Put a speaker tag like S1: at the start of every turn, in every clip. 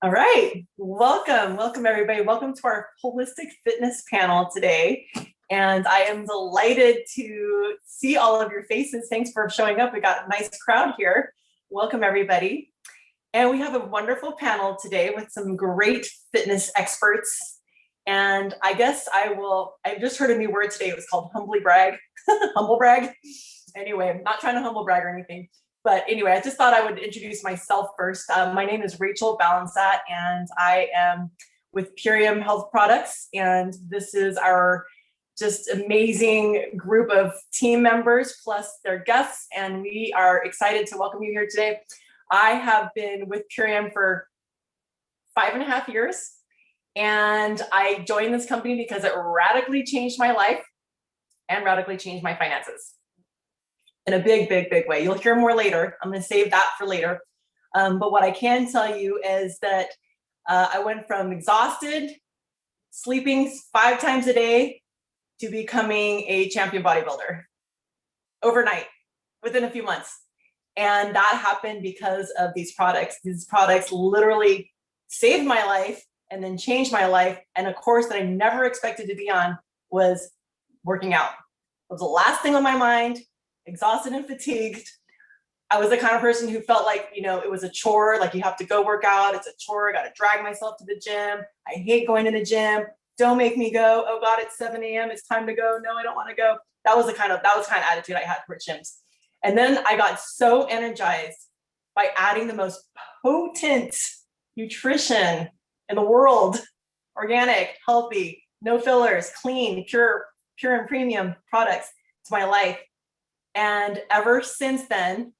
S1: All right. Welcome everybody. Welcome to our holistic fitness panel today. And I am delighted to see all of your faces. Thanks for showing up. We got a nice crowd here. Welcome everybody. And we have a wonderful panel today with some great fitness experts. And I guess I just heard a new word today. It was called humbly brag, humble brag. Anyway, I'm not trying to humble brag or anything. But anyway, I just thought I would introduce myself first. My name is Rachel Balansat, and I am with Purium Health Products. And this is our just amazing group of team members plus their guests. And we are excited to welcome you here today. I have been with Purium for 5.5 years. And I joined this company because it radically changed my life and radically changed my finances in a big way. You'll hear more later. I'm going to save that for later. But what I can tell you is that I went from exhausted, sleeping 5 times a day, to becoming a champion bodybuilder overnight, within a few months. And that happened because of these products. These products literally saved my life and then changed my life. And a course that I never expected to be on was working out. It was the last thing on my mind. Exhausted and fatigued. I was the kind of person who felt like, it was a chore, like you have to go work out. It's a chore. I got to drag myself to the gym. I hate going to the gym. Don't make me go. Oh God, it's 7 a.m. It's time to go. No, I don't want to go. That was the kind of attitude I had for gyms. And then I got so energized by adding the most potent nutrition in the world, organic, healthy, no fillers, clean, pure and premium products to my life. And ever since then,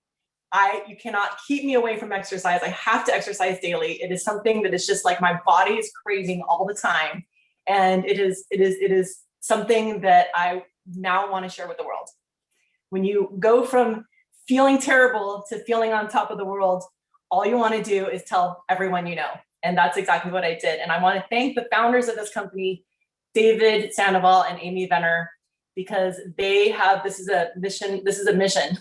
S1: you cannot keep me away from exercise. I have to exercise daily. It is something that is just like my body is craving all the time. And it is something that I now want to share with the world. When you go from feeling terrible to feeling on top of the world, all you want to do is tell everyone you know. And that's exactly what I did. And I want to thank the founders of this company, David Sandoval and Amy Venner, because they have, this is a mission, this is a mission,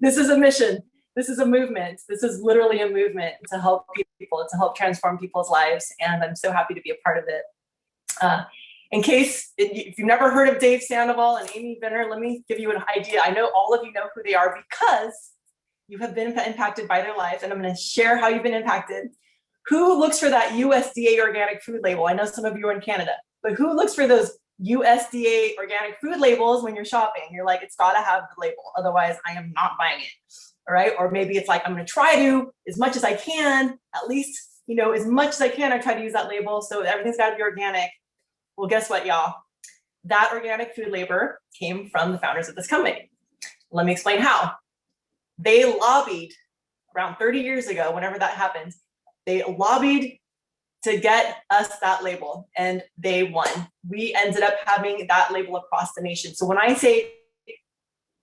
S1: this is a mission, this is a movement, this is literally a movement to help people, to help transform people's lives. And I'm so happy to be a part of it. In case, if you've never heard of Dave Sandoval and Amy Venner, let me give you an idea. I know all of you know who they are because you have been impacted by their lives, and I'm going to share how you've been impacted. Who looks for that USDA organic food label? I know some of you are in Canada, but who looks for those USDA organic food labels when you're shopping? You're like, it's got to have the label, otherwise I am not buying it. All right. Or maybe it's like, I'm going to try to, as much as I can, at least, as much as I can, I try to use that label. So everything's got to be organic. Well, guess what, y'all? That organic food label came from the founders of this company. Let me explain how. They lobbied around 30 years ago, whenever that happened, they lobbied to get us that label, and they won. We ended up having that label across the nation. So when I say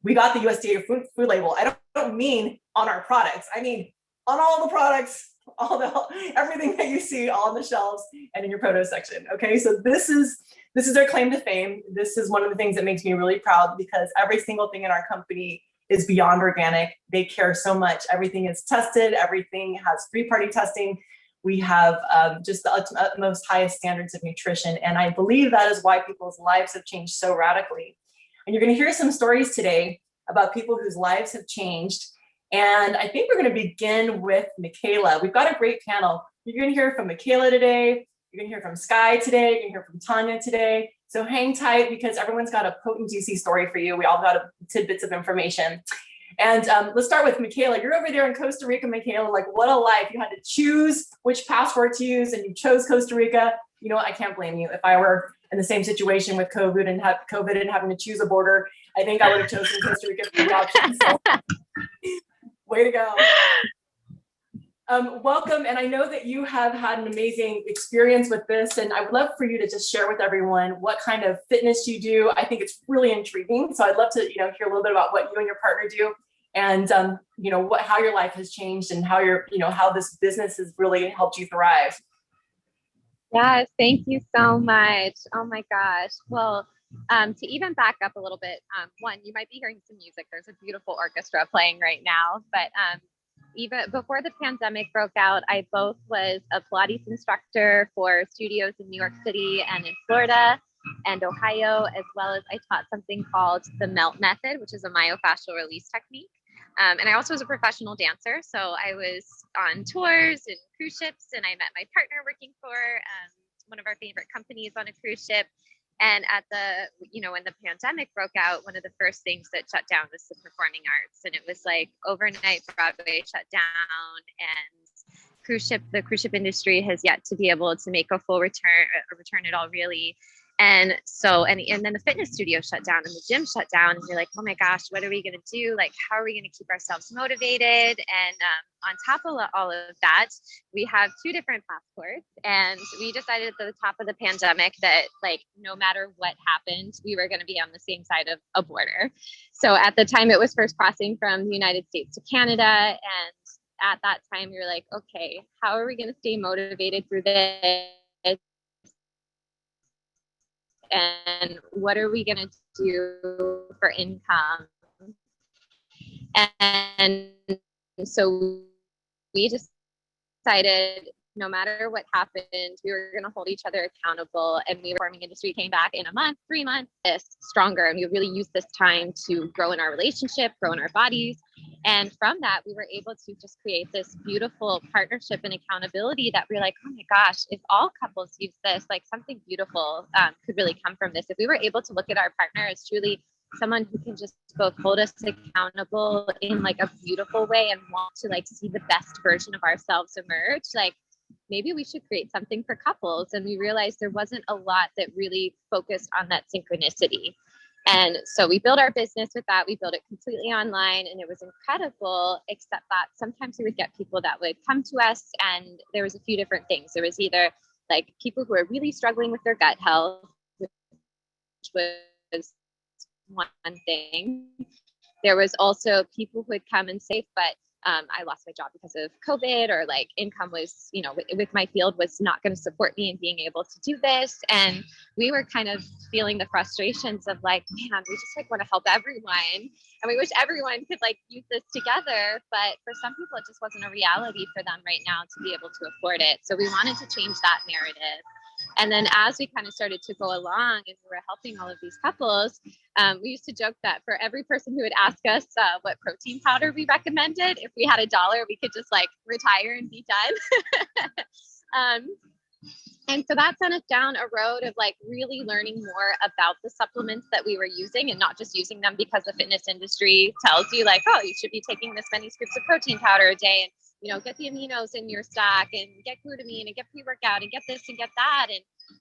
S1: we got the USDA food label, I don't mean on our products. I mean on all the products, everything that you see on the shelves and in your produce section. Okay, so this is their claim to fame. This is one of the things that makes me really proud, because every single thing in our company is beyond organic. They care so much. Everything is tested. Everything has 3-party testing. We have just the utmost highest standards of nutrition. And I believe that is why people's lives have changed so radically. And you're going to hear some stories today about people whose lives have changed. And I think we're going to begin with Makayla. We've got a great panel. You're going to hear from Makayla today. You're going to hear from Sky today. You're going to hear from Tanya today. So hang tight, because everyone's got a potent, juicy story for you. We all got tidbits of information. And let's start with Makayla. You're over there in Costa Rica, Makayla. Like, what a life. You had to choose which passport to use, and you chose Costa Rica. You know what? I can't blame you. If I were in the same situation with COVID and having to choose a border, I think I would have chosen Costa Rica for the option. So, way to go. Welcome. And I know that you have had an amazing experience with this, and I would love for you to just share with everyone what kind of fitness you do. I think it's really intriguing. So I'd love to, hear a little bit about what you and your partner do, and, how your life has changed, and how how this business has really helped you thrive.
S2: Yes, thank you so much. Oh my gosh. Well, to even back up a little bit, one, you might be hearing some music. There's a beautiful orchestra playing right now, but even before the pandemic broke out, I both was a Pilates instructor for studios in New York City and in Florida and Ohio, as well as I taught something called the melt method, which is a myofascial release technique. And I also was a professional dancer. So I was on tours and cruise ships, and I met my partner working for one of our favorite companies on a cruise ship. And at when the pandemic broke out, one of the first things that shut down was the performing arts. And it was like overnight Broadway shut down, and the cruise ship industry has yet to be able to make a full return at all, really. And then the fitness studio shut down and the gym shut down. And we're like, oh my gosh, what are we going to do? Like, how are we going to keep ourselves motivated? And on top of all of that, we have 2 different passports. And we decided at the top of the pandemic that, like, no matter what happened, we were going to be on the same side of a border. So at the time, it was first crossing from the United States to Canada. And at that time, we were like, okay, how are we going to stay motivated through this? And what are we going to do for income? And so we decided no matter what happened, we were going to hold each other accountable. And the farming industry came back in a month, 3 months, stronger. And we really used this time to grow in our relationship, grow in our bodies. And from that, we were able to just create this beautiful partnership and accountability that we're like, oh my gosh, if all couples use this, like something beautiful could really come from this. If we were able to look at our partner as truly someone who can just both hold us accountable in like a beautiful way and want to like see the best version of ourselves emerge, like maybe we should create something for couples. And we realized there wasn't a lot that really focused on that synchronicity. And so we built our business with that. We built it completely online, and it was incredible, except that sometimes we would get people that would come to us, and there was a few different things. There was either like people who are really struggling with their gut health, which was one thing. There was also people who would come and say, but I lost my job because of COVID, or like income was, with my field was not going to support me in being able to do this. And we were kind of feeling the frustrations of like, man, we just like want to help everyone. And we wish everyone could like use this together. But for some people, it just wasn't a reality for them right now to be able to afford it. So we wanted to change that narrative. And then as we kind of started to go along and we were helping all of these couples, we used to joke that for every person who would ask us what protein powder we recommended, if we had $1, we could just like retire and be done. And so that sent us down a road of like really learning more about the supplements that we were using, and not just using them because the fitness industry tells you like, oh, you should be taking this many scoops of protein powder a day, and get the aminos in your stack and get glutamine and get pre-workout and get this and get that.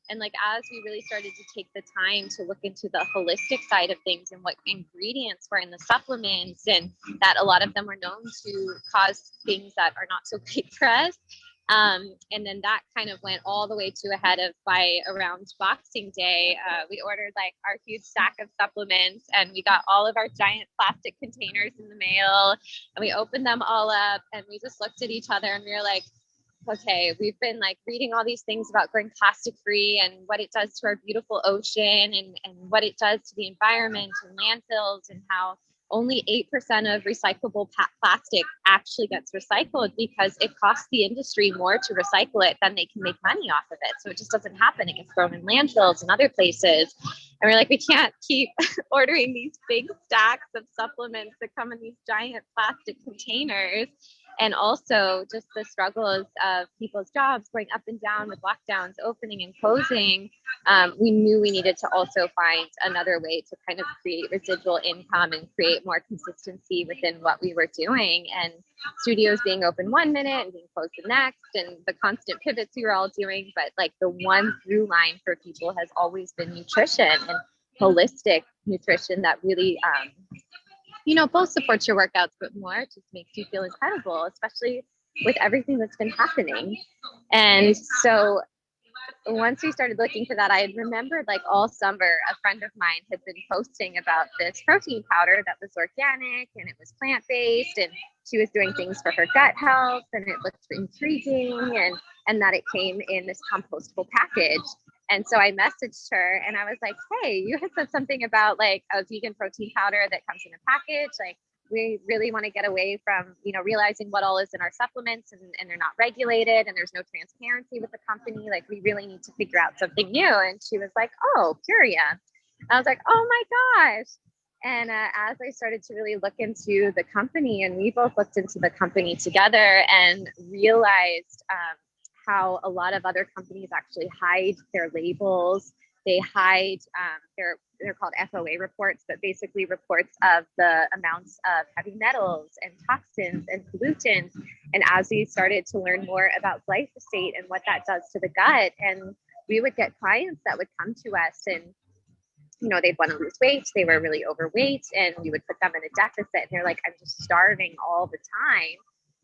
S2: And like, as we really started to take the time to look into the holistic side of things and what ingredients were in the supplements, and that a lot of them were known to cause things that are not so great for us. And then that kind of went all the way to ahead of by around Boxing Day. We ordered like our huge stack of supplements, and we got all of our giant plastic containers in the mail, and we opened them all up, and we just looked at each other and we were like, okay, we've been like reading all these things about going plastic free and what it does to our beautiful ocean, and what it does to the environment and landfills, and how only 8% of recyclable plastic actually gets recycled because it costs the industry more to recycle it than they can make money off of it. So it just doesn't happen. It gets thrown in landfills and other places. And we're like, we can't keep ordering these big stacks of supplements that come in these giant plastic containers. And also just the struggles of people's jobs going up and down with lockdowns, opening and closing. We knew we needed to also find another way to kind of create residual income and create more consistency within what we were doing. And studios being open one minute and being closed the next, and the constant pivots we were all doing. But like the one through line for people has always been nutrition, and holistic nutrition that really, both supports your workouts, but more just makes you feel incredible, especially with everything that's been happening. And so once we started looking for that, I had remembered like all summer, a friend of mine had been posting about this protein powder that was organic and it was plant-based, and she was doing things for her gut health, and it looked intriguing, and that it came in this compostable package. And so I messaged her and I was like, hey, you had said something about like a vegan protein powder that comes in a package. Like, we really want to get away from, realizing what all is in our supplements and they're not regulated and there's no transparency with the company. Like, we really need to figure out something new. And she was like, oh, Puria. I was like, oh my gosh. And as I started to really look into the company, and we both looked into the company together and realized how a lot of other companies actually hide their labels. They hide, they're called FOA reports, but basically reports of the amounts of heavy metals and toxins and pollutants. And as we started to learn more about glyphosate and what that does to the gut, and we would get clients that would come to us and they'd want to lose weight. They were really overweight, and we would put them in a deficit. And they're like, I'm just starving all the time.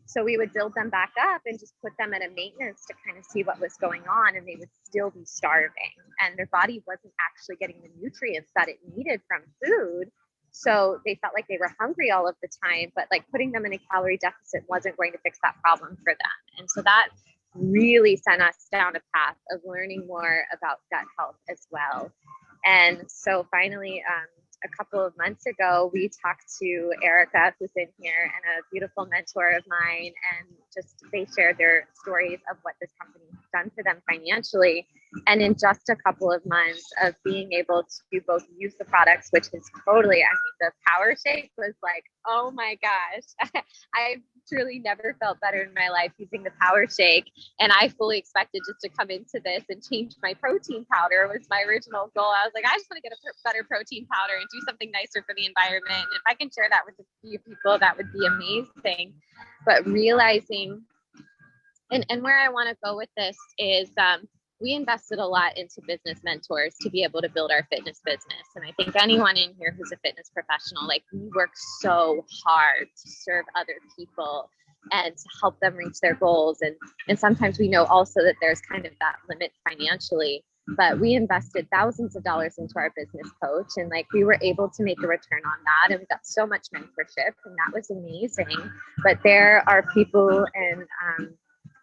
S2: So we would build them back up and just put them at a maintenance to kind of see what was going on. And they would still be starving, and their body wasn't actually getting the nutrients that it needed from food. So they felt like they were hungry all of the time, but like putting them in a calorie deficit wasn't going to fix that problem for them. And so that really sent us down a path of learning more about gut health as well. And so finally, a couple of months ago, we talked to Erica, who's in here, and a beautiful mentor of mine, and just they shared their stories of what this company has done for them financially. And in just a couple of months of being able to both use the products, which is totally, the Power Shake was like, oh my gosh, I've truly never felt better in my life using the Power Shake. And I fully expected just to come into this and change my protein powder was my original goal. I was like, I just want to get a better protein powder and do something nicer for the environment. And if I can share that with a few people, that would be amazing. But realizing, and where I want to go with this is, we invested a lot into business mentors to be able to build our fitness business. And I think anyone in here who's a fitness professional, like, we work so hard to serve other people and to help them reach their goals. And sometimes we know also that there's kind of that limit financially, but we invested thousands of dollars into our business coach, and like, we were able to make a return on that. And we got so much mentorship, and that was amazing. But there are people,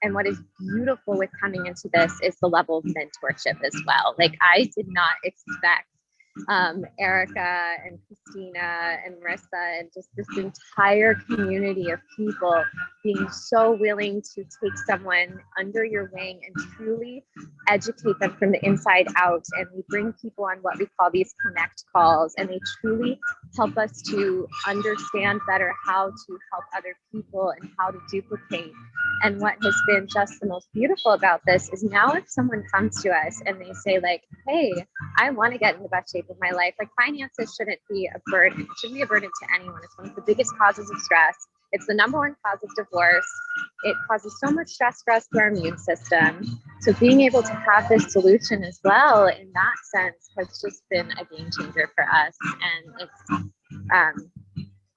S2: and what is beautiful with coming into this is the level of mentorship as well. Like, I did not expect Erica and Christina and Marissa and just this entire community of people being so willing to take someone under your wing and truly educate them from the inside out. And we bring people on what we call these connect calls, and they truly help us to understand better how to help other people and how to duplicate. And what has been just the most beautiful about this is now if someone comes to us and they say like, hey, I want to get in the best shape of my life, like, finances shouldn't be a burden. It shouldn't be a burden to anyone. It's one of the biggest causes of stress. It's the number one cause of divorce. It causes so much stress for us through our immune system. So being able to have this solution as well in that sense has just been a game changer for us. And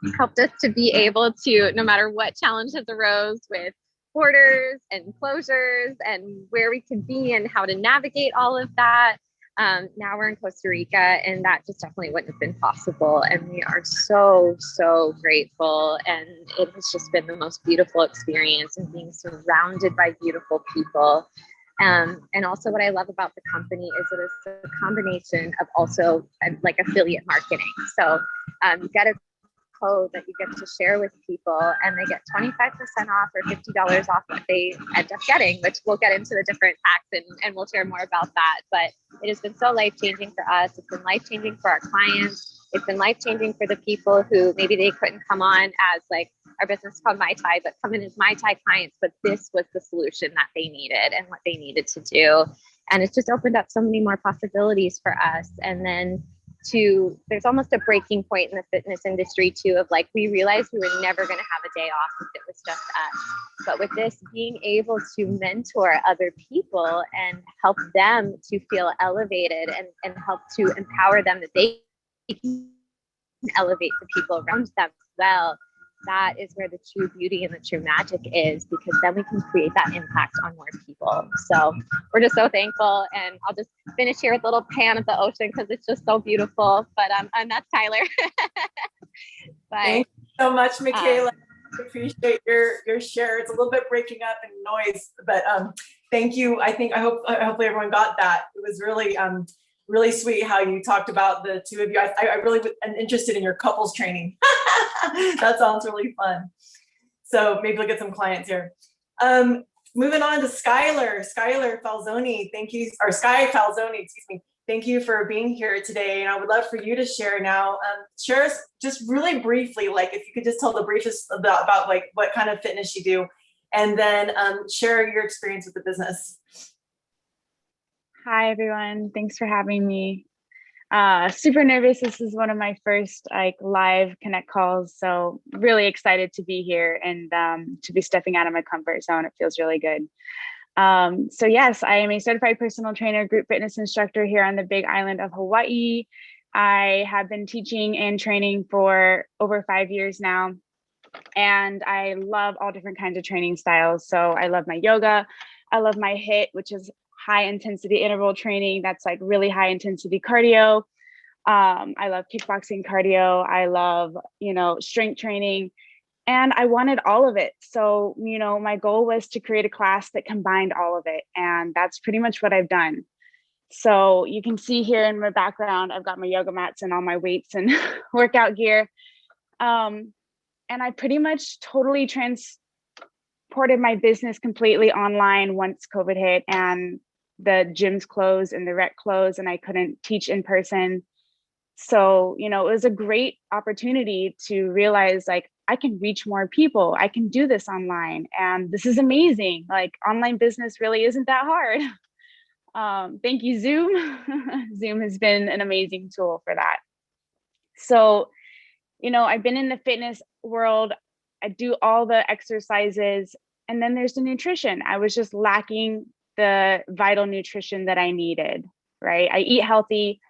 S2: it's helped us to be able to, no matter what challenges arose with borders and closures and where we can be and how to navigate all of that. Now we're in Costa Rica, and that just definitely wouldn't have been possible. And we are so, so grateful. And it has just been the most beautiful experience, and being surrounded by beautiful people. And also what I love about the company is it is a combination of also like affiliate marketing. So you get a code that you get to share with people, and they get 25% off or $50 off what they end up getting, which we'll get into the different packs and we'll share more about that. But it has been so life-changing for us. It's been life-changing for our clients. It's been life-changing for the people who maybe they couldn't come on as like our business called Mai Tai, but come in as Mai Tai clients, but this was the solution that they needed and what they needed to do. And it's just opened up so many more possibilities for us. And then there's almost a breaking point in the fitness industry too, of like, we realized we were never going to have a day off if it was just us. But with this, being able to mentor other people and help them to feel elevated and help to empower them that they can elevate the people around them as well. That is where the true beauty and the true magic is, because then we can create that impact on more people. So we're just so thankful. And I'll just finish here with a little pan of the ocean because it's just so beautiful. But and that's Tyler.
S1: Thank you so much, Makayla. I appreciate your share. It's a little bit breaking up and noise, but thank you. Hopefully everyone got that. It was really really sweet how you talked about the two of you. I really am interested in your couples training. That sounds really fun. So maybe we'll get some clients here. Moving on to Skylar Falzoni. Thank you, or Sky Falzoni, excuse me. Thank you for being here today. And I would love for you to share now. Share us just really briefly, like if you could just tell the briefest about like what kind of fitness you do, and then share your experience with the business.
S3: Hi, everyone. Thanks for having me. Super nervous. This is one of my first like live Connect calls. So really excited to be here and to be stepping out of my comfort zone. It feels really good. So yes, I am a certified personal trainer, group fitness instructor here on the Big Island of Hawaii. I have been teaching and training for over 5 years now. And I love all different kinds of training styles. So I love my yoga. I love my HIIT, which is high intensity interval training. That's like really high intensity cardio. I love kickboxing cardio. I love, strength training, and I wanted all of it. So, my goal was to create a class that combined all of it. And that's pretty much what I've done. So you can see here in my background, I've got my yoga mats and all my weights and workout gear. And I pretty much totally transported my business completely online once COVID hit and the gyms closed and the rec closed and I couldn't teach in person. So, it was a great opportunity to realize like, I can reach more people. I can do this online and this is amazing. Like online business really isn't that hard. Thank you, Zoom. Zoom has been an amazing tool for that. So, I've been in the fitness world. I do all the exercises and then there's the nutrition. I was just lacking the vital nutrition that I needed, right? I eat healthy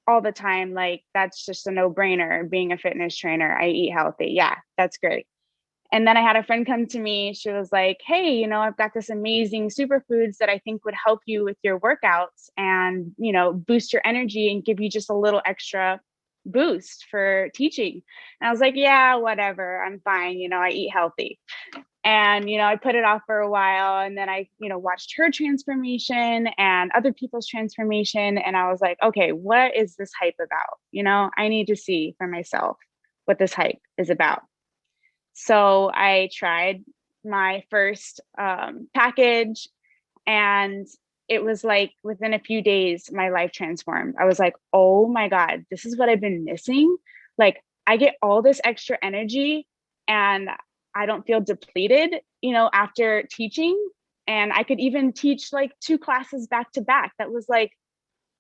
S3: all the time. Like that's just a no-brainer being a fitness trainer. I eat healthy. Yeah, that's great. And then I had a friend come to me. She was like, hey, I've got this amazing superfoods that I think would help you with your workouts and, boost your energy and give you just a little extra boost for teaching. And I was like, yeah, whatever. I'm fine. I eat healthy. And, I put it off for a while and then I, watched her transformation and other people's transformation. And I was like, okay, what is this hype about? I need to see for myself what this hype is about. So I tried my first package and it was like within a few days, my life transformed. I was like, oh my God, this is what I've been missing. Like I get all this extra energy and I don't feel depleted, after teaching. And I could even teach like 2 classes back to back. That was like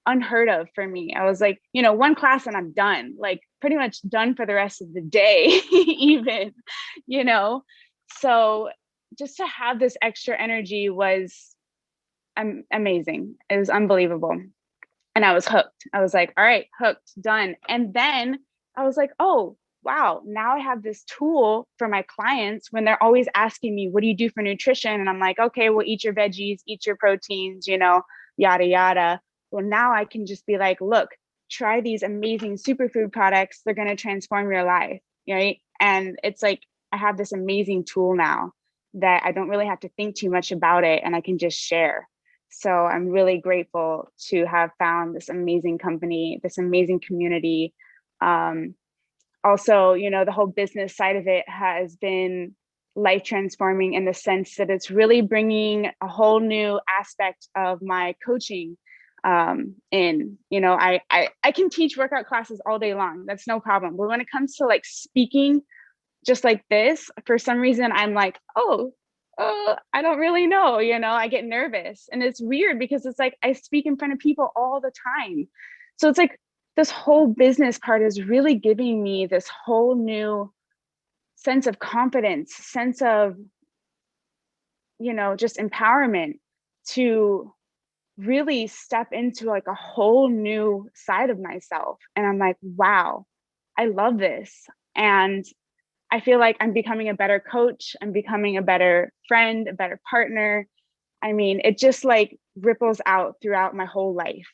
S3: unheard of for me. I was like, 1 class and I'm done, like pretty much done for the rest of the day, even, So just to have this extra energy was amazing. It was unbelievable. And I was hooked. I was like, all right, hooked, done. And then I was like, oh, wow, now I have this tool for my clients when they're always asking me, what do you do for nutrition? And I'm like, okay, well, eat your veggies, eat your proteins, yada, yada. Well, now I can just be like, look, try these amazing superfood products. They're going to transform your life, right? And it's like, I have this amazing tool now that I don't really have to think too much about it and I can just share. So I'm really grateful to have found this amazing company, this amazing community. Also, the whole business side of it has been life transforming in the sense that it's really bringing a whole new aspect of my coaching in. I can teach workout classes all day long. That's no problem. But when it comes to like speaking just like this, for some reason, I'm like, I don't really know, I get nervous. And it's weird because it's like I speak in front of people all the time. So it's like this whole business part is really giving me this whole new sense of confidence, sense of, just empowerment to really step into like a whole new side of myself. And I'm like, wow, I love this. And I feel like I'm becoming a better coach. I'm becoming a better friend, a better partner. I mean, it just like ripples out throughout my whole life.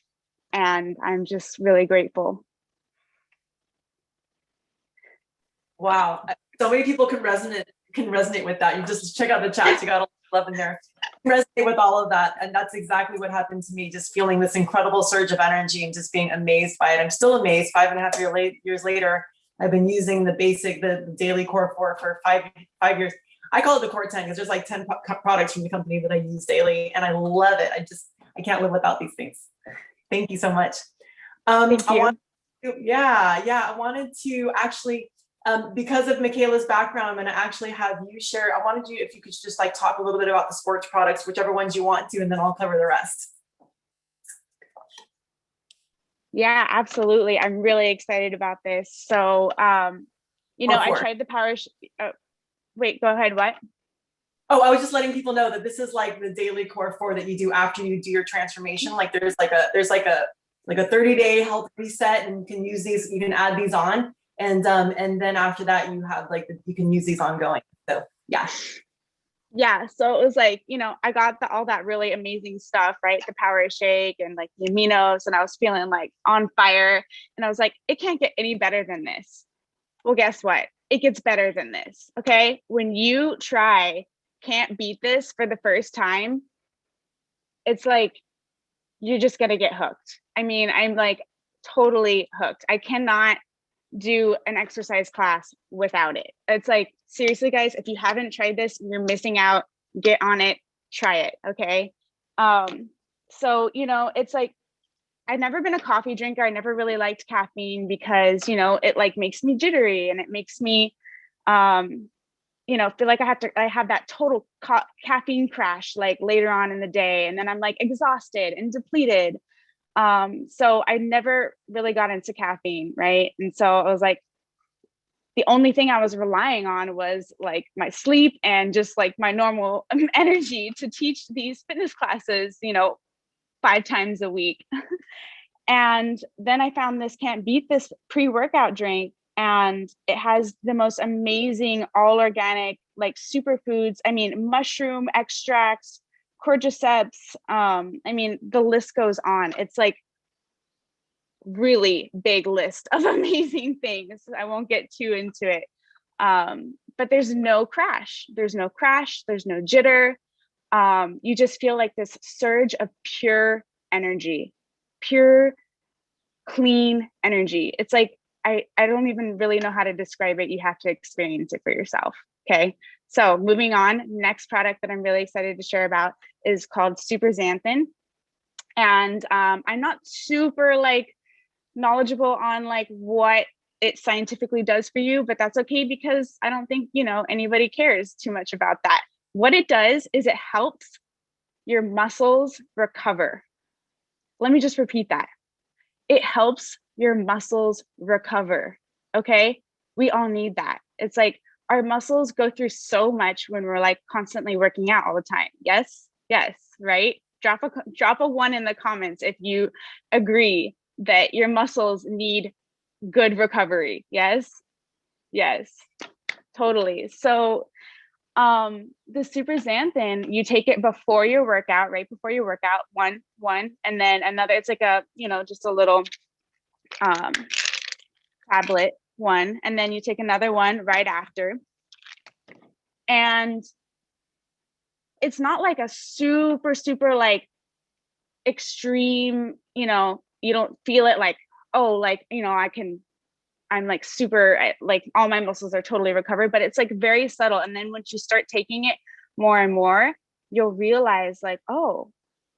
S3: And I'm just really grateful.
S1: Wow. So many people can resonate with that. You just check out the chats. You got a lot of love in there. resonate with all of that. And that's exactly what happened to me, just feeling this incredible surge of energy and just being amazed by it. I'm still amazed. 5.5 years later, I've been using the daily core for 5 years. I call it the core 10 because there's like 10 products from the company that I use daily, and I love it. I can't live without these things. Thank you so much.
S3: Thank you.
S1: I wanted to actually, because of Makayla's background, I'm going to actually have you share. I wanted you, if you could just like talk a little bit about the sports products, whichever ones you want to, and then I'll cover the rest.
S3: Yeah, absolutely. I'm really excited about this. So, I tried the wait, go ahead. What?
S1: Oh, I was just letting people know that this is like the daily core 4 that you do after you do your transformation. Like there's like a 30-day health reset, and you can use these, you can add these on. And then after that you have you can use these ongoing. So yeah.
S3: Yeah. So it was like, I got all that really amazing stuff, right? The power shake and like the aminos, and I was feeling like on fire, and I was like, it can't get any better than this. Well, guess what? It gets better than this. Okay. When you can't beat this for the first time, it's like, you're just going to get hooked. I mean, I'm like totally hooked. I cannot do an exercise class without it. It's like, seriously, guys, if you haven't tried this, you're missing out. Get on it, try it. Okay. So, it's like, I've never been a coffee drinker. I never really liked caffeine because, it like makes me jittery, and it makes me, feel like I have that total caffeine crash like later on in the day. And then I'm like exhausted and depleted. So I never really got into caffeine. Right. And so I was like, the only thing I was relying on was like my sleep and just like my normal energy to teach these fitness classes, 5 times a week. And then I found this Can't Beat This pre-workout drink, and it has the most amazing all organic like superfoods. I mean, mushroom extracts, cordyceps. The list goes on. It's like really big list of amazing things. I won't get too into it. But there's no crash. There's no jitter. You just feel like this surge of pure energy, pure, clean energy. It's like, I don't even really know how to describe it. You have to experience it for yourself. Okay. So moving on, next product that I'm really excited to share about is called Super Xanthan. And I'm not super like knowledgeable on like what it scientifically does for you, but that's okay, because I don't think, anybody cares too much about that. What it does is it helps your muscles recover. Let me just repeat that. It helps your muscles recover. Okay. We all need that. It's like our muscles go through so much when we're like constantly working out all the time. Yes. Yes. Right. Drop a 1 in the comments if you agree that your muscles need good recovery. Yes. Yes, totally. So the Super Xanthan, you take it before your workout, right before your workout, one, and then another. It's like a, just a little tablet, one, and then you take another one right after. And it's not like a super like extreme, you don't feel it like, oh, like, I'm like super, like all my muscles are totally recovered, but it's like very subtle. And then once you start taking it more and more, you'll realize like, oh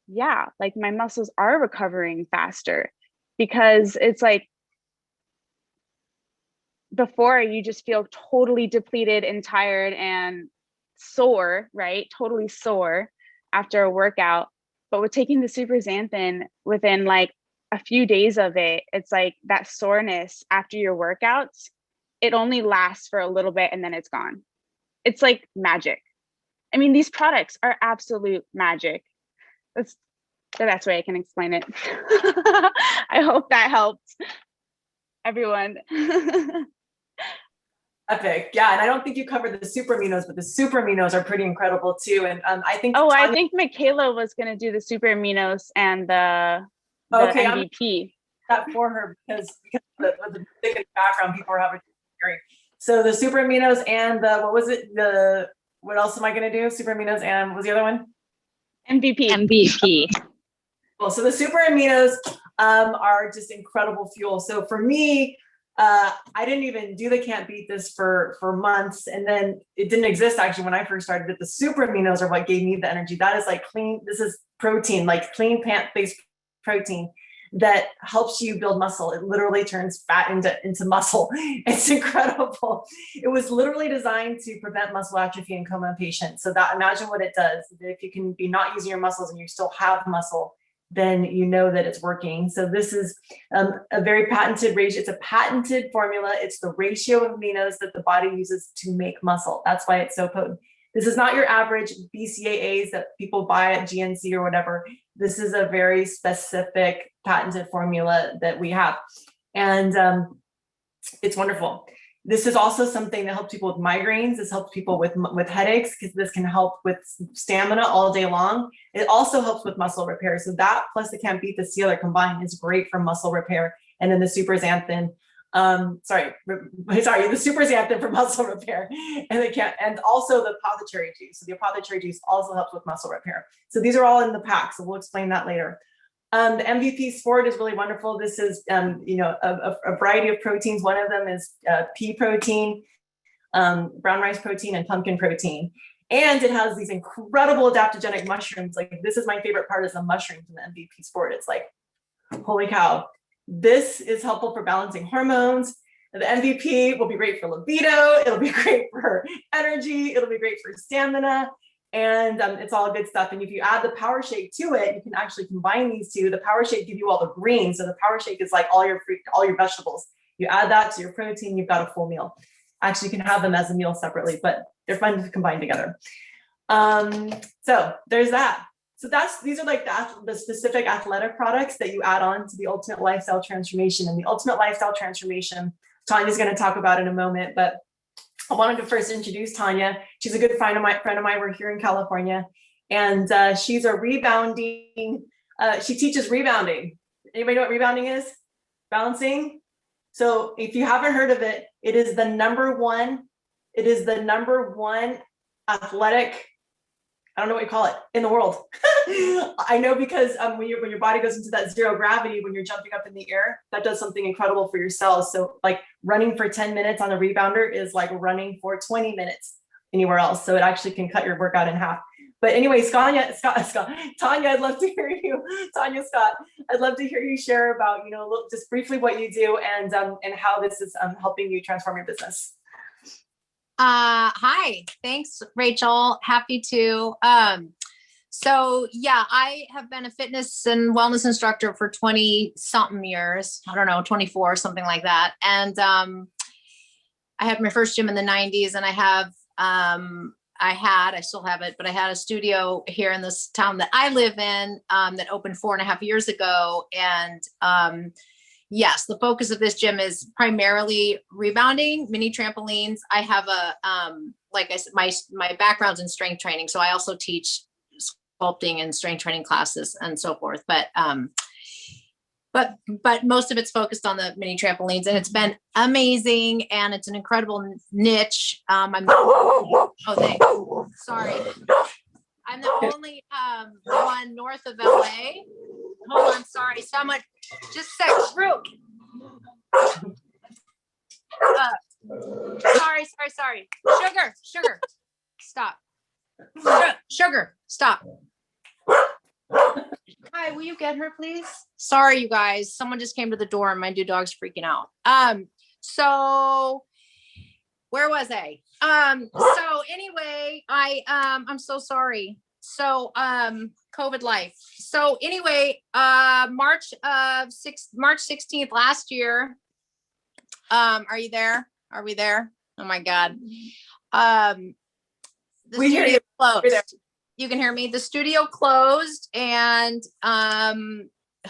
S3: yeah, like my muscles are recovering faster, because it's like before you just feel totally depleted and tired and sore, right? Totally sore after a workout. But with taking the Super Xanthan, within like a few days of it, it's like that soreness after your workouts, it only lasts for a little bit and then it's gone. It's like magic. I mean, these products are absolute magic. That's the best way I can explain it. I hope that helped everyone.
S1: Epic. Yeah. And I don't think you covered the super aminos, but the super aminos are pretty incredible too. And I think
S3: I think Makayla was going to do the super aminos and the MVP.
S1: That for her because of the thick background, people are having hearing. So the super aminos and what was it? What else am I going to do? Super aminos and what was the other one?
S3: MVP.
S2: MVP.
S1: Well, so the super aminos are just incredible fuel. So for me, I didn't even do the Can't Beat This for months. And then it didn't exist actually when I first started, but the super aminos are what gave me the energy. That is like clean. This is protein, like clean plant-based protein that helps you build muscle. It literally turns fat into muscle. It's incredible. It was literally designed to prevent muscle atrophy in coma patients. So that, imagine what it does. If you can be not using your muscles and you still have muscle, then you know that it's working. So this is a very patented ratio. It's a patented formula. It's the ratio of aminos that the body uses to make muscle. That's why it's so potent. This is not your average BCAAs that people buy at GNC or whatever. This is a very specific patented formula that we have. And it's wonderful. This is also something that helps people with migraines. This helps people with headaches, because this can help with stamina all day long. It also helps with muscle repair. So that plus the Can't Beat This together combined is great for muscle repair. And then the super xanthan, the super xanthan for muscle repair, and also the apothecary juice. So the apothecary juice also helps with muscle repair. So these are all in the pack. So we'll explain that later. The MVP Sport is really wonderful. This is, a variety of proteins. One of them is pea protein, brown rice protein, and pumpkin protein. And it has these incredible adaptogenic mushrooms. Like, this is my favorite part, is the mushrooms in the MVP Sport. It's like, holy cow. This is helpful for balancing hormones. The MVP will be great for libido. It'll be great for energy. It'll be great for stamina. And it's all good stuff. And if you add the Power Shake to it, you can actually combine these two. The Power Shake give you all the greens. So the Power Shake is like all your fruit, all your vegetables. You add that to your protein, you've got a full meal. Actually, you can have them as a meal separately, but they're fun to combine together. So there's that. So these are like the specific athletic products that you add on to the Ultimate Lifestyle Transformation. And the Ultimate Lifestyle Transformation, Tanya's going to talk about in a moment, but I wanted to first introduce Tanya. She's a good friend of mine. We're here in California, and she's a rebounding. She teaches rebounding. Anybody know what rebounding is? Balancing. So if you haven't heard of it, it is the number one. It is the number one athletic. I don't know what you call it in the world. I know, because when your body goes into that zero gravity, when you're jumping up in the air, that does something incredible for your cells. So like running for 10 minutes on a rebounder is like running for 20 minutes anywhere else. So it actually can cut your workout in half. But anyway, Tanya, I'd love to hear you. Tanya, Scott, I'd love to hear you share about, just briefly what you do and how this is helping you transform your business.
S4: Hi, thanks, Rachel. Happy to. So yeah, I have been a fitness and wellness instructor for 20 something years. I don't know, 24, something like that. And, I had my first gym in the 90s, and I still have it, but I had a studio here in this town that I live in, that opened 4.5 years ago. And, yes, the focus of this gym is primarily rebounding, mini trampolines. I have like I said, my background's in strength training. So I also teach sculpting and strength training classes and so forth. But most of it's focused on the mini trampolines, and it's been amazing. And it's an incredible niche. Sorry. I'm the only one north of LA. Hold on, sorry. Someone, just a sec. Root. Sorry. Sugar. Stop. Sugar, stop. Hi, will you get her, please? Sorry, you guys. Someone just came to the door and my new dog's freaking out. So where was I? So anyway, I'm so sorry. So, COVID life. So anyway, March 16th last year. Are you there? Are we there? Oh my God.
S1: We hear you.
S4: Closed. You can hear me. The studio closed, and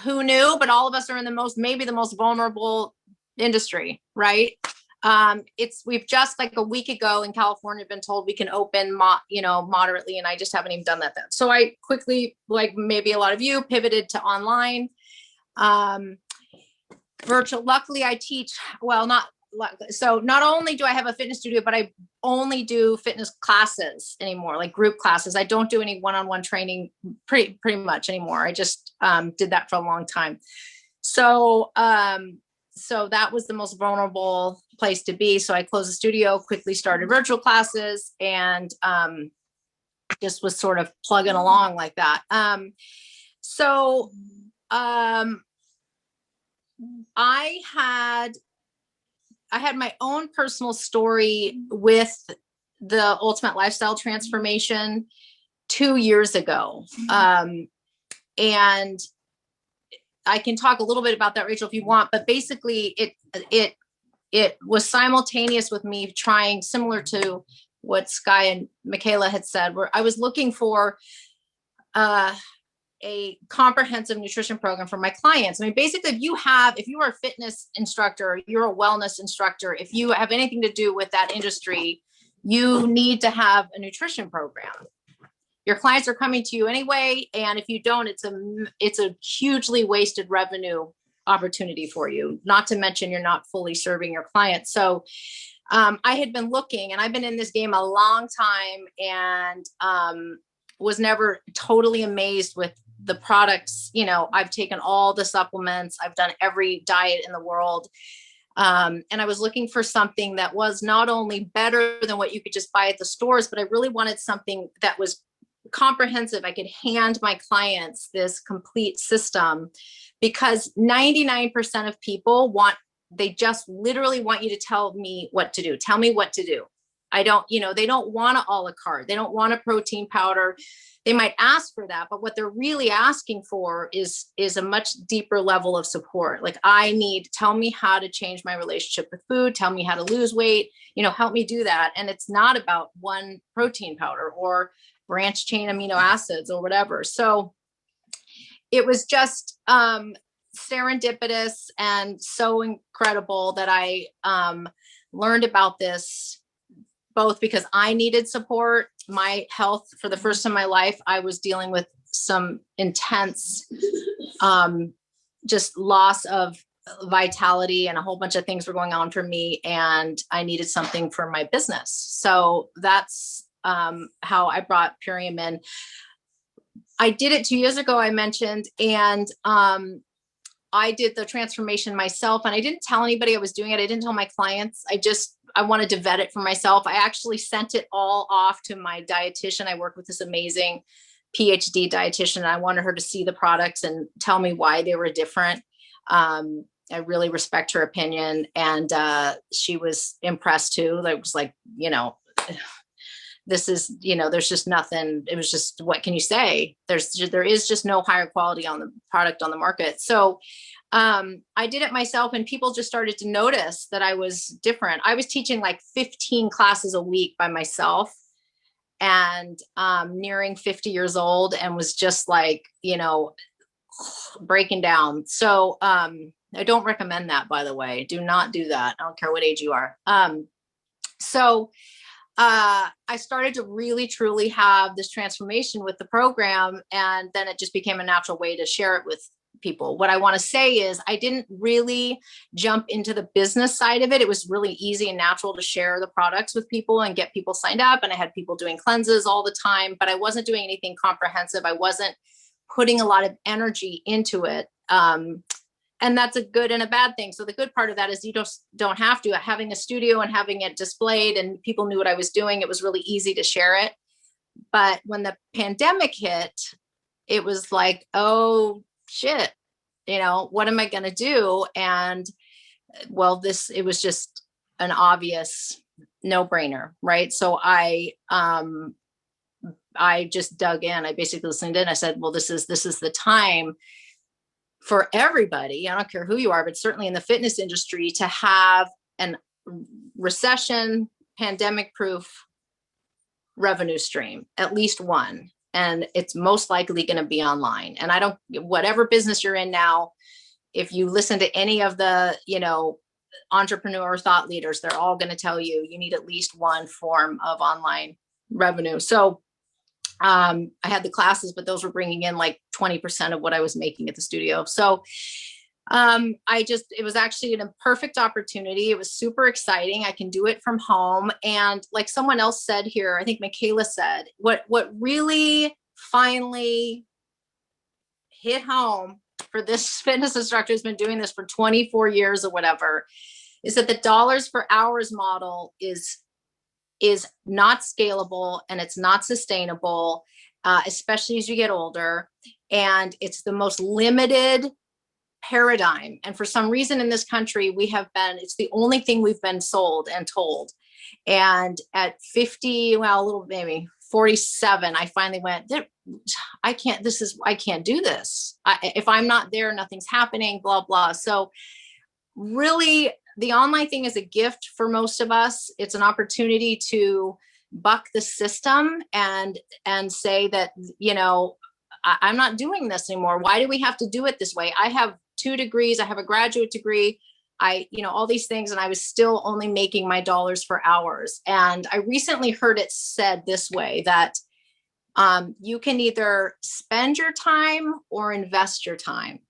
S4: who knew? But all of us are in maybe the most vulnerable industry, right? We've just like a week ago in California been told we can open, moderately, and I just haven't even done that then. So I quickly, like maybe a lot of you, pivoted to online, virtual. Luckily, I teach. Well, not so not only do I have a fitness studio, but I only do fitness classes anymore, like group classes. I don't do any one-on-one training pretty much anymore. I just did that for a long time. So, so that was the most vulnerable place to be. So I closed the studio, quickly started virtual classes, and just was sort of plugging along like that. So I had my own personal story with the ultimate lifestyle transformation 2 years ago. And I can talk a little bit about that, Rachel, if you want, but basically it was simultaneous with me trying, similar to what Sky and Makayla had said, where I was looking for a comprehensive nutrition program for my clients. I mean, basically, if you are a fitness instructor, you're a wellness instructor, if you have anything to do with that industry, you need to have a nutrition program. Your clients are coming to you anyway, and if you don't, it's a hugely wasted revenue opportunity for you. Not to mention, you're not fully serving your clients. So I had been looking, and I've been in this game a long time, and was never totally amazed with the products. You know, I've taken all the supplements, I've done every diet in the world. And I was looking for something that was not only better than what you could just buy at the stores, but I really wanted something that was comprehensive. I could hand my clients this complete system, because 99% of people they just literally want you to tell me what to do. Tell me what to do. They don't want a la carte. They don't want a protein powder. They might ask for that, but what they're really asking for is a much deeper level of support. Like, tell me how to change my relationship with food. Tell me how to lose weight, help me do that. And it's not about one protein powder or branch chain amino acids or whatever. So it was just serendipitous and so incredible that I learned about this, both because I needed support. My health, for the first time in my life, I was dealing with some intense just loss of vitality, and a whole bunch of things were going on for me, and I needed something for my business. So that's how I brought Purium in. I did it 2 years ago, I mentioned, and I did the transformation myself, and I didn't tell anybody I was doing it. I didn't tell my clients. I wanted to vet it for myself. I actually sent it all off to my dietitian. I work with this amazing PhD dietitian, and I wanted her to see the products and tell me why they were different. I really respect her opinion, and she was impressed too. It was like, this is, there's just nothing. It was just, what can you say? There is just no higher quality on the product on the market. So I did it myself, and people just started to notice that I was different. I was teaching like 15 classes a week by myself, and nearing 50 years old, and was just like, breaking down. So I don't recommend that, by the way. Do not do that. I don't care what age you are. So I started to really, truly have this transformation with the program. And then it just became a natural way to share it with people. What I want to say is, I didn't really jump into the business side of it. It was really easy and natural to share the products with people and get people signed up. And I had people doing cleanses all the time, but I wasn't doing anything comprehensive. I wasn't putting a lot of energy into it. And that's a good and a bad thing. So the good part of that is you don't have to. Having a studio and having it displayed and people knew what I was doing, it was really easy to share it. But when the pandemic hit, it was like, oh shit, what am I going to do? And well, it was just an obvious no-brainer, right? So I just dug in. I basically listened in. I said, well, this is the time for everybody. I don't care who you are, but certainly in the fitness industry, to have an recession, pandemic proof revenue stream, at least one. And it's most likely going to be online. And whatever business you're in now, if you listen to any of the, entrepreneur thought leaders, they're all going to tell you need at least one form of online revenue. So I had the classes, but those were bringing in like 20% of what I was making at the studio. So It was actually a perfect opportunity. It was super exciting. I can do it from home. And like someone else said here, I think Makayla said, what really finally hit home for this fitness instructor who's been doing this for 24 years or whatever, is that the dollars per hours model is not scalable and it's not sustainable, especially as you get older. And it's the most limited paradigm. And for some reason in this country, it's the only thing we've been sold and told. And at 50, well, a little, maybe 47, I finally went, I can't do this. If I'm not there, nothing's happening, blah, blah. So really, the online thing is a gift for most of us. It's an opportunity to buck the system and say that, I'm not doing this anymore. Why do we have to do it this way? I have 2 degrees. I have a graduate degree. All these things, and I was still only making my dollars for hours. And I recently heard it said this way, that you can either spend your time or invest your time.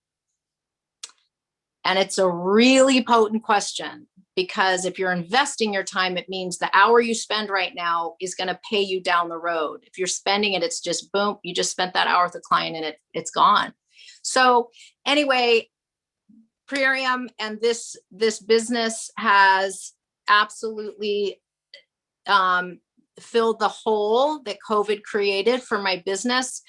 S4: And it's a really potent question, because if you're investing your time, it means the hour you spend right now is going to pay you down the road. If you're spending it, it's just boom, you just spent that hour with a client and it's gone. So anyway, Prerium and this business has absolutely filled the hole that COVID created for my business.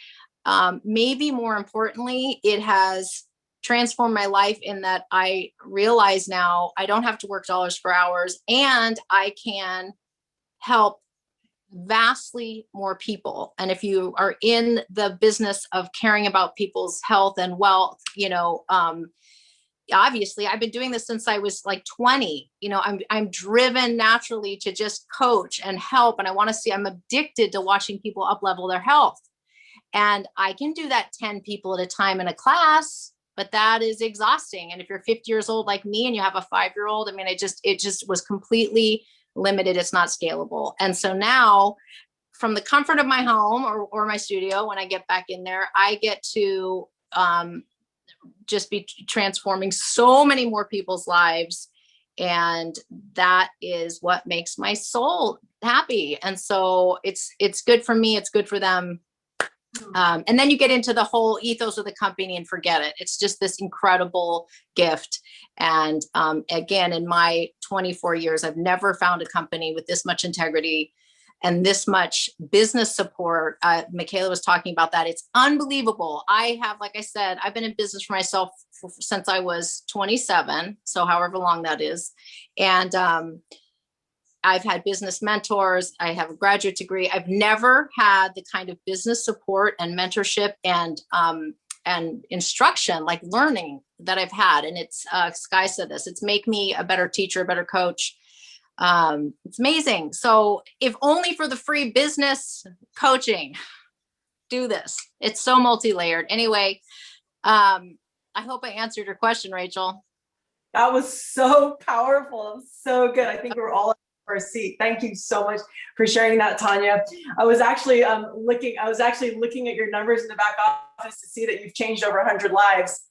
S4: Maybe more importantly, it has transformed my life in that I realize now I don't have to work dollars for hours, and I can help vastly more people. And if you are in the business of caring about people's health and wealth, obviously I've been doing this since I was like 20. I'm driven naturally to just coach and help. And I'm addicted to watching people up level their health. And I can do that 10 people at a time in a class, but that is exhausting. And if you're 50 years old like me and you have a 5-year-old, it just was completely limited. It's not scalable. And so now, from the comfort of my home or my studio, when I get back in there, I get to just be transforming so many more people's lives. And that is what makes my soul happy. And so it's good for me. It's good for them. And then you get into the whole ethos of the company and forget it. It's just this incredible gift. And again, in my 24 years, I've never found a company with this much integrity and this much business support. Makayla was talking about that. It's unbelievable. Like I said, I've been in business for myself since I was 27. So however long that is. And I've had business mentors. I have a graduate degree. I've never had the kind of business support and mentorship and instruction, like learning, that I've had. And it's, Sky said this, it's make me a better teacher, a better coach. It's amazing. So if only for the free business coaching, do this. It's so multi-layered. Anyway, I hope I answered your question, Rachel.
S1: That was so powerful. So good. I think we're all for a seat. Thank you so much for sharing that, Tanya. I was actually looking at your numbers in the back office to see that you've changed over 100 lives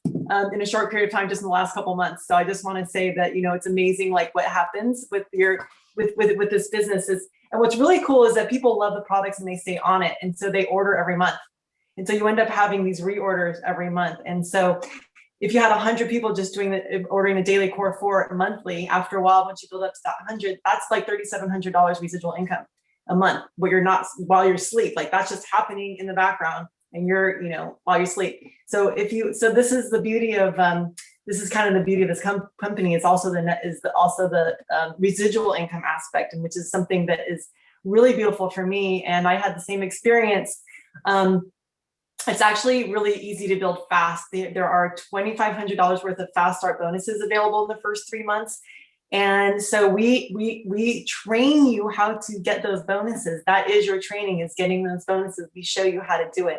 S1: in a short period of time, just in the last couple of months. So I just want to say that, it's amazing, like what happens with with this business is, and what's really cool is that people love the products and they stay on it. And so they order every month. And so you end up having these reorders every month. And so if you had 100 people just ordering the daily core 4 monthly, after a while, once you build up to that 100, that's like $3,700 residual income a month, but you're not while you're asleep. Like that's just happening in the background and you're, while you sleep. So this is the beauty of, this is kind of the beauty of this company. It's also the residual income aspect, and which is something that is really beautiful for me. And I had the same experience. It's actually really easy to build fast. There are $2,500 worth of fast start bonuses available in the first 3 months. And so we train you how to get those bonuses. That is your training, is getting those bonuses. We show you how to do it.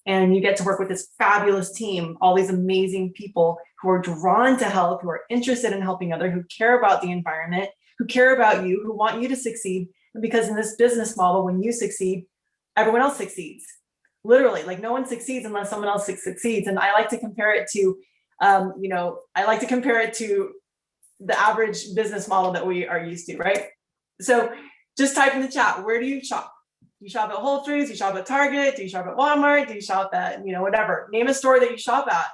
S1: And you get to work with this fabulous team, all these amazing people who are drawn to health, who are interested in helping others, who care about the environment, who care about you, who want you to succeed. And because in this business model, when you succeed, everyone else succeeds. Literally, like no one succeeds unless someone else succeeds. And I like to compare it to You know, I like to compare it to the average business model that we are used to, right? So just type in the chat, where do you shop? Do you shop at Whole Foods? Do you shop at Target? Do you shop at Walmart? Do you shop at, you know, whatever? Name a store that you shop at.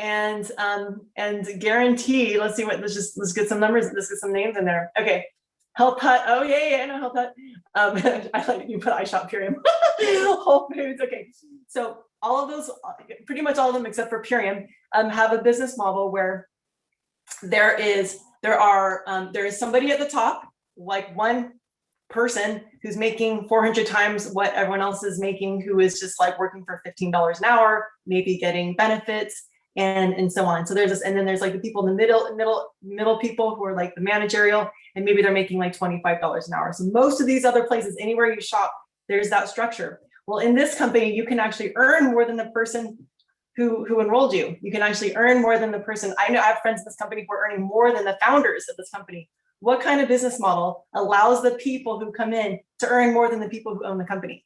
S1: And guarantee, let's get some numbers, let's get some names in there. Okay. Health Hut. Oh yeah, I know Health Hut. I like you put I shop Purium. Whole Foods. Okay. So all of those, pretty much all of them except for Purium, have a business model where there is somebody at the top, like one person who's making 400 times what everyone else is making, who is just like working for $15 an hour, maybe getting benefits and so on. So there's this, and then there's like the people in the middle people who are like the managerial, and maybe they're making like $25 an hour. So most of these other places, anywhere you shop, there's that structure. Well, in this company, you can actually earn more than the person who enrolled you. You can actually earn more than the person. I know I have friends in this company who are earning more than the founders of this company. What kind of business model allows the people who come in to earn more than the people who own the company?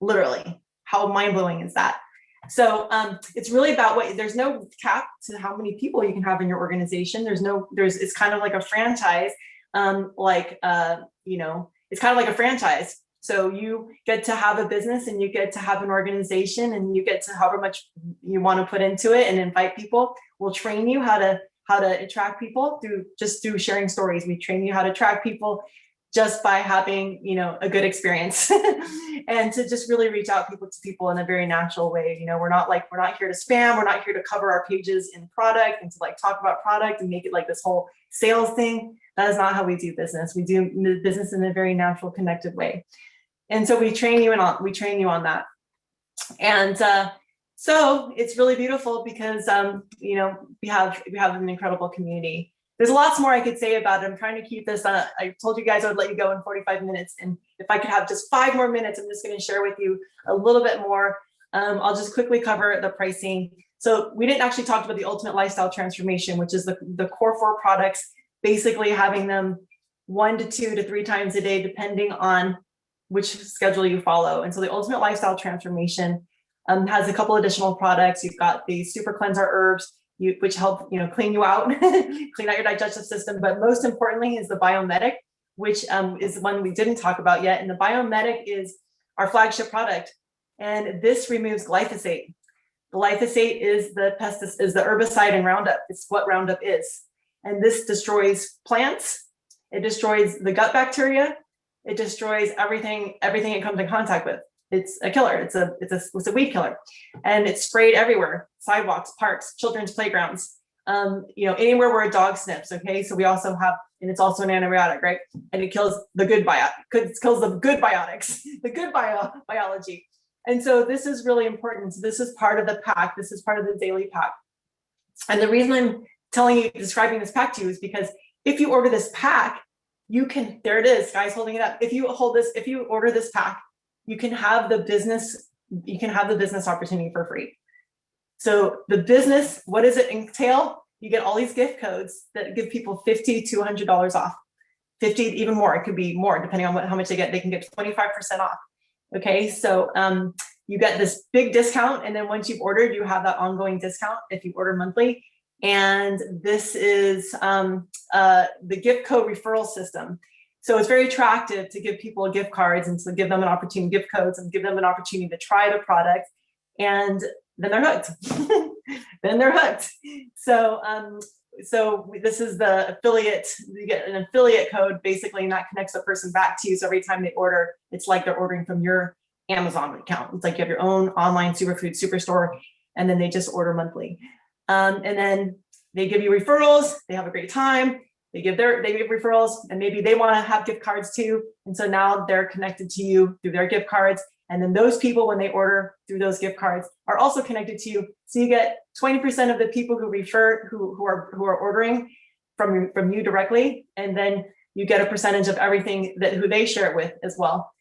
S1: Literally, how mind-blowing is that? So it's really about there's no cap to how many people you can have in your organization. It's kind of like a franchise, you know, it's kind of like a franchise. So you get to have a business and you get to have an organization and you get to however much you want to put into it and invite people. We'll train you how to attract people through sharing stories. We train you how to attract people just by having, you know, a good experience and to just really reach out to people in a very natural way. You know, we're not here to spam. We're not here to cover our pages in product and to like talk about product and make it like this whole sales thing. That is not how we do business. We do business in a very natural, connected way. And so we train you on that. And so it's really beautiful because, you know, we have an incredible community. There's lots more I could say about it. I'm trying to keep this, I told you guys I would let you go in 45 minutes. And if I could have just 5 more minutes, I'm just going to share with you a little bit more. I'll just quickly cover the pricing. So we didn't actually talk about the ultimate lifestyle transformation, which is the core 4 products, basically having them 1 to 2 to 3 times a day, depending on which schedule you follow. And so the ultimate lifestyle transformation has a couple additional products. You've got the super cleanser herbs, which help, you know, clean you out, clean out your digestive system. But most importantly is the biomedic, which is one we didn't talk about yet. And the biomedic is our flagship product. And this removes glyphosate. The glyphosate is the herbicide in Roundup. It's what Roundup is. And this destroys plants. It destroys the gut bacteria. It destroys everything it comes in contact with. It's a killer. It's a weed killer, and it's sprayed everywhere: sidewalks, parks, children's playgrounds. You know, anywhere where a dog sniffs. Okay, so we also have, and it's also an antibiotic, right? And it kills the good kills the good biotics, the good biology. And so this is really important. So this is part of the pack. This is part of the daily pack. And the reason I'm describing this pack to you is because if you order this pack, you can, there it is, guys, holding it up. If you order this pack, you can have the business opportunity for free. So the business, what does it entail? You get all these gift codes that give people $50 to $100 off, 50, even more. It could be more depending on how much they get. They can get 25% off. Okay, so you get this big discount, and then once you've ordered, you have that ongoing discount if you order monthly. And this is the gift code referral system. So it's very attractive to give people gift cards and to give them an opportunity, gift codes, and give them an opportunity to try the product, and then they're hooked. Then they're hooked. So this is the affiliate. You get an affiliate code basically, and that connects the person back to you. So every time they order, it's like they're ordering from your Amazon account. It's like you have your own online superfood superstore, and then they just order monthly. And then they give you referrals. They have a great time. They give referrals, and maybe they want to have gift cards too. And so now they're connected to you through their gift cards. And then those people, when they order through those gift cards, are also connected to you. So you get 20% of the people who refer, who are ordering from you directly, and then you get a percentage of everything who they share it with as well.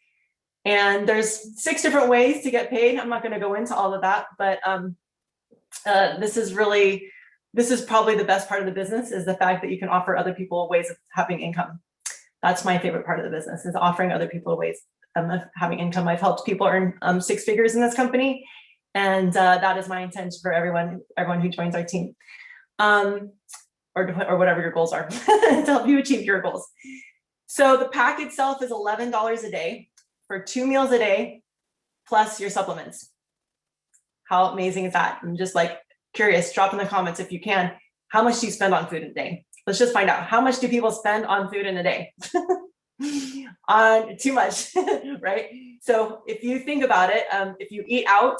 S1: And there's 6 different ways to get paid. I'm not going to go into all of that, but this is probably the best part of the business, is the fact that you can offer other people ways of having income. That's my favorite part of the business, is offering other people ways of having income. I've helped people earn 6 figures in this company, And that is my intention for everyone who joins our team, or whatever your goals are to help you achieve your goals. So the pack itself is $11 a day for 2 meals a day, plus your supplements. How amazing is that? I'm just like curious, drop in the comments if you can, how much do you spend on food in a day? Let's just find out. How much do people spend on food in a day? On too much, right? So if you think about it, if you eat out,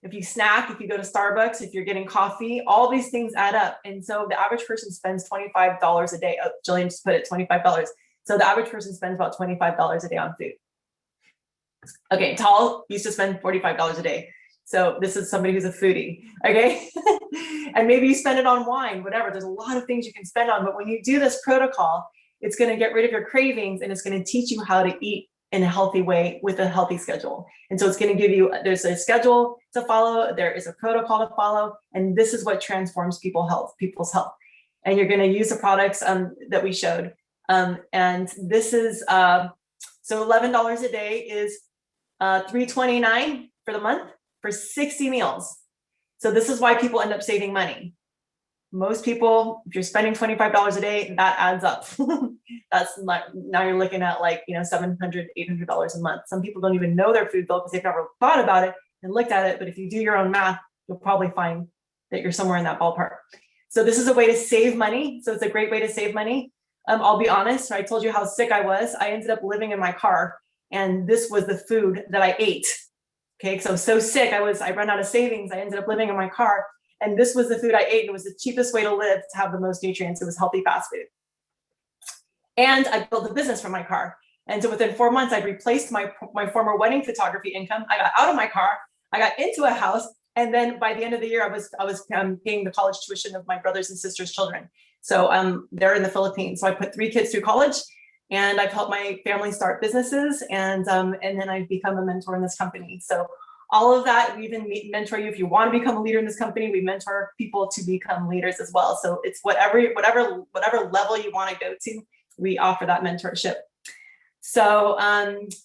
S1: if you snack, if you go to Starbucks, if you're getting coffee, all these things add up. And so the average person spends $25 a day. Oh, Jillian just put it, $25. So the average person spends about $25 a day on food. Okay, Tal used to spend $45 a day. So this is somebody who's a foodie, okay? And maybe you spend it on wine, whatever. There's a lot of things you can spend on, but when you do this protocol, it's gonna get rid of your cravings and it's gonna teach you how to eat in a healthy way with a healthy schedule. And so it's gonna give you, there's a schedule to follow, there is a protocol to follow, and this is what transforms people's health. And you're gonna use the products that we showed. And this is, so $11 a day is $329 for the month for 60 meals. So this is why people end up saving money. Most people, if you're spending $25 a day, that adds up. That's like, now you're looking at like, $700, $800 a month. Some people don't even know their food bill because they've never thought about it and looked at it. But if you do your own math, you'll probably find that you're somewhere in that ballpark. So this is a way to save money. So it's a great way to save money. I'll be honest, I told you how sick I was. I ended up living in my car and this was the food that I ate. Okay, so I was so sick, I ran out of savings. I ended up living in my car and this was the food I ate. It was the cheapest way to live, to have the most nutrients. It was healthy fast food. And I built a business from my car. And so within 4 months, I'd replaced my former wedding photography income. I got out of my car, I got into a house. And then by the end of the year, I was paying the college tuition of my brothers and sisters' children. So they're in the Philippines. So I put 3 kids through college and I've helped my family start businesses. And then I've become a mentor in this company. So all of that, we even mentor you. If you want to become a leader in this company, we mentor people to become leaders as well. So it's whatever level you want to go to, we offer that mentorship. So,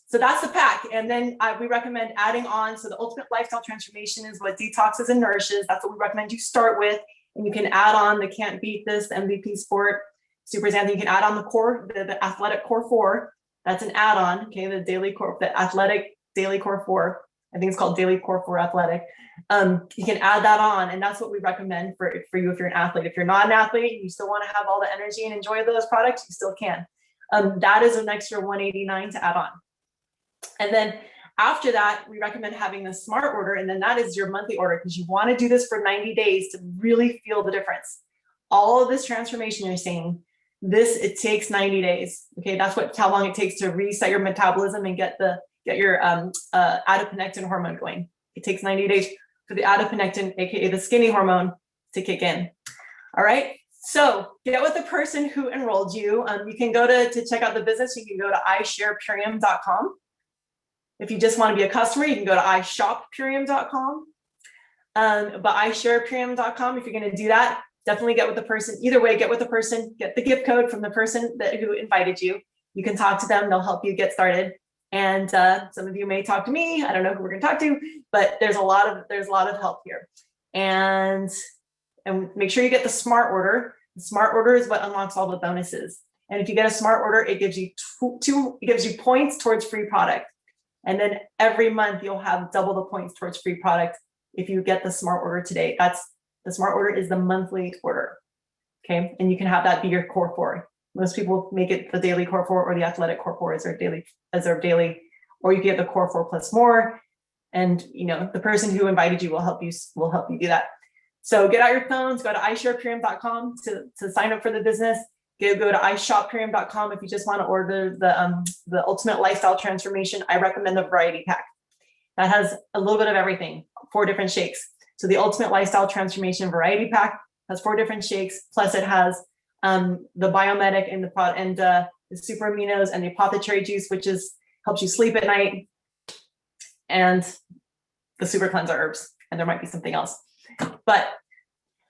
S1: so that's the pack. And then we recommend adding on. So the ultimate lifestyle transformation is what detoxes and nourishes. That's what we recommend you start with. And you can add on the Can't Beat This, the MVP Sport, Super Xanthan. You can add on the core, the athletic core 4. That's an add-on. Okay, the athletic daily core 4. I think it's called Daily Core 4 Athletic. You can add that on, and that's what we recommend for you if you're an athlete. If you're not an athlete, and you still want to have all the energy and enjoy those products, you still can. That is an extra $189 to add on. And then after that, we recommend having the smart order, and then that is your monthly order because you want to do this for 90 days to really feel the difference. All of this transformation you're seeing, it takes 90 days. Okay, that's how long it takes to reset your metabolism and get your adiponectin hormone going. It takes 90 days for the adiponectin, aka the skinny hormone, to kick in. All right. So get with the person who enrolled you. You can go to check out the business. You can go to isharepurium.com. If you just want to be a customer, you can go to ishoppurium.com. But isharepurium.com, if you're going to do that, definitely get with the person. Either way, get with the person, get the gift code from the person who invited you. You can talk to them. They'll help you get started. And some of you may talk to me. I don't know who we're going to talk to, but there's a lot of help here. And make sure you get the smart order. The smart order is what unlocks all the bonuses. And if you get a smart order, it gives you it gives you points towards free product. And then every month you'll have double the points towards free product if you get the smart order today. The smart order is the monthly order. Okay. And you can have that be your core 4. Most people make it the daily core 4 or the athletic core 4 as their daily, or you get the core 4 plus more. And the person who invited you will help you do that. So get out your phones, go to isharepurium.com to sign up for the business. Go to ishoppurium.com if you just want to order the ultimate lifestyle transformation. I recommend the variety pack. That has a little bit of everything, 4 different shakes. So the ultimate lifestyle transformation variety pack has 4 different shakes, plus it has the biomedic and the super aminos and the apothecary juice, which helps you sleep at night, and the super cleanser herbs. And there might be something else, but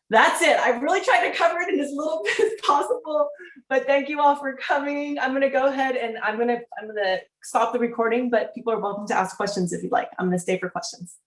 S1: that's it. I really tried to cover it in as little bit as possible, but thank you all for coming. I'm going to go ahead and I'm going to stop the recording, but people are welcome to ask questions if you'd like. I'm going to stay for questions.